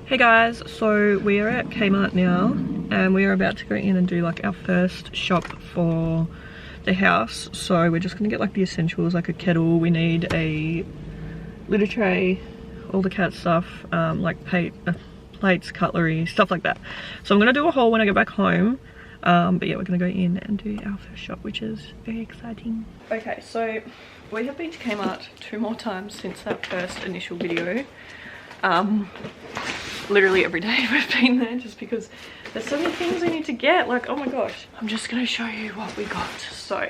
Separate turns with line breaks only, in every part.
Hey guys, so we are at Kmart now and we are about to go in and do like our first shop for the house. So we're just gonna get like the essentials, like a kettle. We need a litter tray, all the cat stuff, like plates, cutlery, stuff like that. So I'm gonna do a haul when I get back home. But yeah, we're gonna go in and do our first shop, which is very exciting. Okay, so we have been to Kmart 2 more times since that first initial video. Literally every day we've been there just because there's so many things we need to get. Like, oh my gosh, I'm just gonna show you what we got. So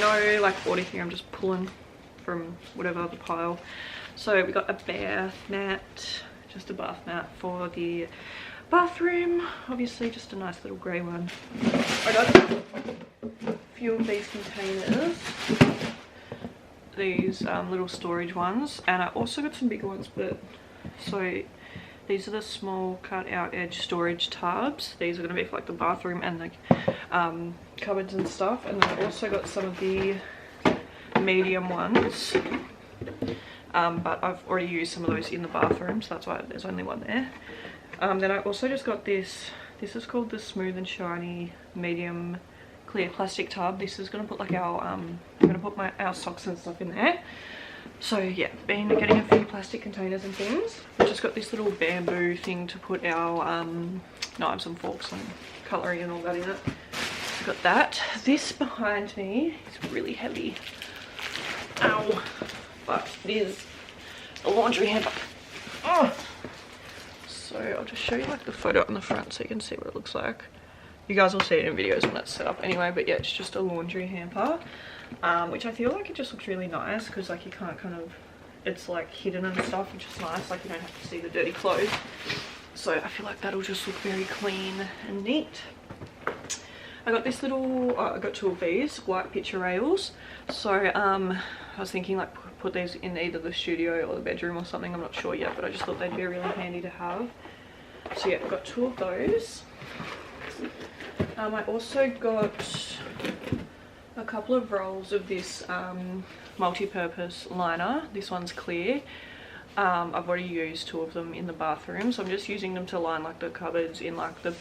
no like order here, I'm just pulling from whatever the pile. So we got a bath mat, just a bath mat for the bathroom, obviously just a nice little grey one. I got a few of these containers, these little storage ones, and I also got some bigger ones, but so these are the small cut out edge storage tubs. These are going to be for like the bathroom and the cupboards and stuff. And then I also got some of the medium ones, but I've already used some of those in the bathroom, so that's why there's only one there. Then I also just got this is called the Smooth and Shiny medium clear plastic tub. This is going to put like our I'm going to put our socks and stuff in there. So yeah, been getting a few plastic containers and things. We've just got this little bamboo thing to put our knives and forks and cutlery and all that in it. I've got that. This behind me is really heavy. Ow. But it is a laundry hamper. Oh. So I'll just show you like the photo on the front so you can see what it looks like. You guys will see it in videos when that's set up anyway, but yeah, it's just a laundry hamper. Which I feel like it just looks really nice because like you can't kind of, it's like hidden and stuff, which is nice, like you don't have to see the dirty clothes. So I feel like that'll just look very clean and neat. I got this little, I got 2 of these white picture rails. So I was thinking like put these in either the studio or the bedroom or something, I'm not sure yet, but I just thought they'd be really handy to have. So yeah, I've got 2 of those. I also got a couple of rolls of this multi-purpose liner. This one's clear. I've already used 2 of them in the bathroom, so I'm just using them to line like the cupboards in like the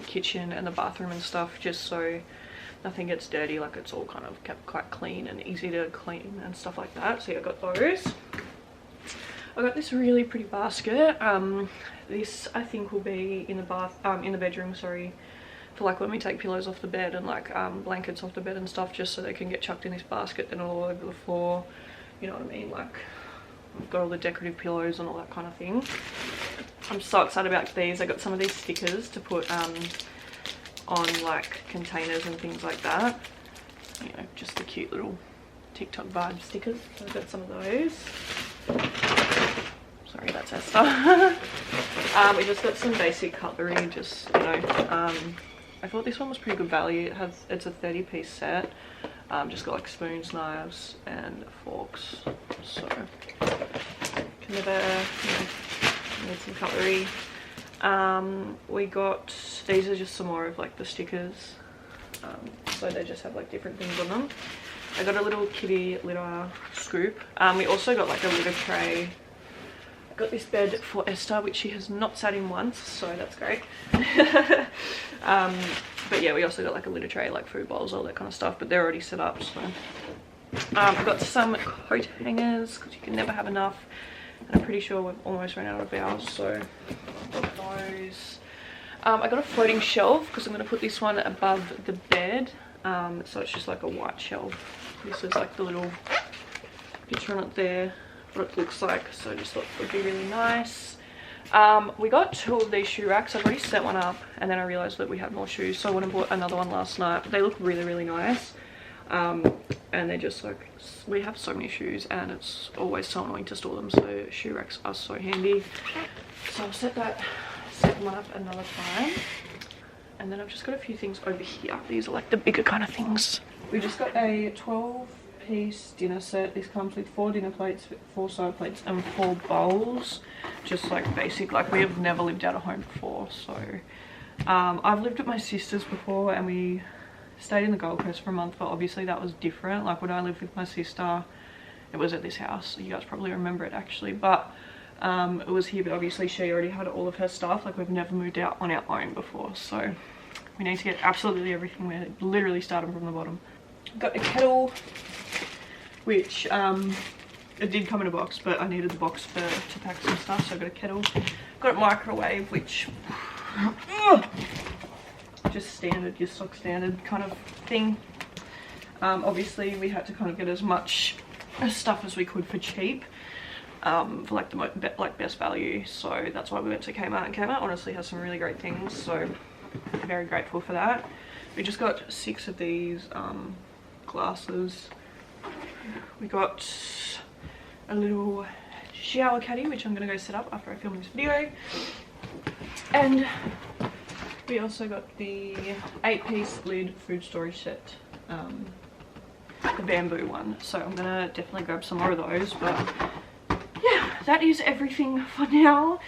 kitchen and the bathroom and stuff, just so nothing gets dirty, like it's all kind of kept quite clean and easy to clean and stuff like that. So yeah, I got those. I got this really pretty basket. This I think will be in the bedroom, sorry, for like when we take pillows off the bed and like blankets off the bed and stuff, just so they can get chucked in this basket and all over the floor, you know what I mean, like I've got all the decorative pillows and all that kind of thing. I'm so excited about these. I got some of these stickers to put on like containers and things like that, you know, just the cute little TikTok vibe stickers. So I've got some of those. Sorry, that's Esther. We just got some basic cutlery, just, you know, I thought this one was pretty good value. It's a 30-piece set. Just got like spoons, knives and forks, so can never, you know, need some cutlery. We got, these are just some more of like the stickers, so they just have like different things on them. I got a little kitty litter scoop. We also got like a litter tray. I got this bed for Esther, which she has not sat in once, so that's great. But yeah, we also got like a litter tray, like food bowls, all that kind of stuff, but they're already set up. So I've got some coat hangers because you can never have enough, and I'm pretty sure we've almost run out of ours, so I've got those. I got a floating shelf because I'm going to put this one above the bed, so it's just like a white shelf. This is like the little picture on it there, what it looks like, so I just thought it would be really nice. We got 2 of these shoe racks. I've already set one up and then I realized that we had more shoes, so I went and bought another one last night. They look really, really nice, and they're just like, we have so many shoes and it's always so annoying to store them, so shoe racks are so handy. So I'll set one up another time. And then I've just got a few things over here. These are like the bigger kind of things. We just got a 12-piece dinner set. This comes with 4 dinner plates, 4 side plates and 4 bowls, just like basic, like we have never lived out of home before. So I've lived at my sister's before and we stayed in the Gold Coast for a month, but obviously that was different. Like when I lived with my sister, it was at this house, so you guys probably remember it actually, but It was here, but obviously she already had all of her stuff. Like, we've never moved out on our own before, so we need to get absolutely everything. We're literally starting from the bottom. Got a kettle, which it did come in a box, but I needed the box to pack some stuff, so I got a kettle. Got a microwave, which just standard, your stock standard kind of thing. Obviously we had to kind of get as much stuff as we could for cheap, for like the best value, so that's why we went to KMART, and KMART honestly has some really great things, so very grateful for that. We just got 6 of these glasses. We got a little shower caddy, which I'm gonna go set up after I film this video, and we also got the 8-piece lid food storage set, the bamboo one, so I'm gonna definitely grab some more of those. But yeah, that is everything for now.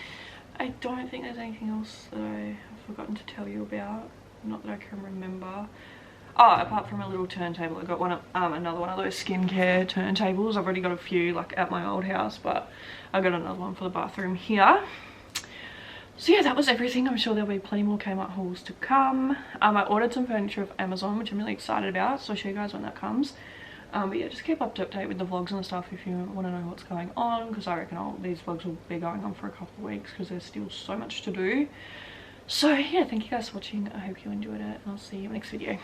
I don't think there's anything else that I have forgotten to tell you about, not that I can remember. Oh, apart from a little turntable, I got one another one of those skincare turntables. I've already got a few like at my old house, but I got another one for the bathroom here. So yeah, that was everything. I'm sure there'll be plenty more Kmart hauls to come. I ordered some furniture off Amazon, which I'm really excited about, so I'll show you guys when that comes. But yeah, just keep up to date with the vlogs and stuff if you want to know what's going on, because I reckon these vlogs will be going on for a couple of weeks because there's still so much to do. So yeah, thank you guys for watching. I hope you enjoyed it, and I'll see you in the next video.